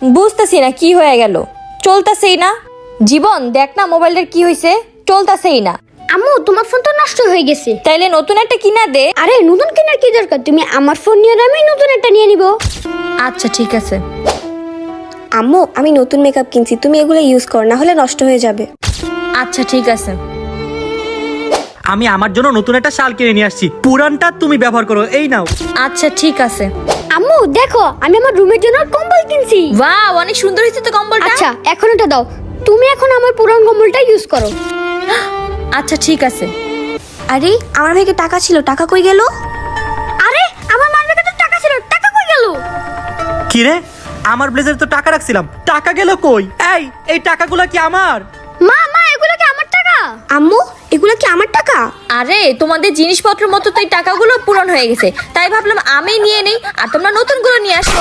বুঝতেছি না কি হয়ে গেল, চলতেছেই না। জীবন দেখ না মোবাইলটার কি হয়েছে, চলতেছেই না। আম্মু তোমার ফোন তো নষ্ট হয়ে গেছে। তাইলে নতুন একটা কিনা দে। আরে নতুন কেনার কি দরকার, তুমি আমার ফোন নিয়ে নাও, আমি নতুন একটা নিয়ে নিব। আচ্ছা ঠিক আছে। আম্মু আমি নতুন মেকআপ কিনছি, তুমি এগুলো ইউজ করো, না হলে নষ্ট হয়ে যাবে। আচ্ছা ঠিক আছে। আমি আমার জন্য নতুন একটা শাল কিনে নিয়ে আসছি, পুরানটা তুমি ব্যবহার করো, এই নাও। আচ্ছা ঠিক আছে। আম্মু দেখো আমি আমার রুমের জন্য কম্বল কিনছি। ওয়াও, অনেক সুন্দর হয়েছে তো কম্বলটা। আচ্ছা এখন এটা দাও, তুমি এখন আমার পুরান কম্বলটা ইউজ করো। আচ্ছা ঠিক আছে। আরে আমার ভাইকে টাকা ছিল, টাকা কই গেল? আরে আমার মানিব্যাগে তো টাকা ছিল, টাকা কই গেল? কি রে, আমার ব্লেজারে তো টাকা রাখছিলাম, টাকা গেল কই? এই টাকাগুলো কি আমার? মা মা এগুলো কি আমার টাকা? আম্মু এগুলো কি আমার টাকা? আরে তোমাদের জিনিসপত্র মতো তো এই টাকাগুলো পূরণ হয়ে গেছে, তাই ভাবলাম আমি নিয়ে নেই আর তোমরা নতুনগুলো নিয়ে আসো।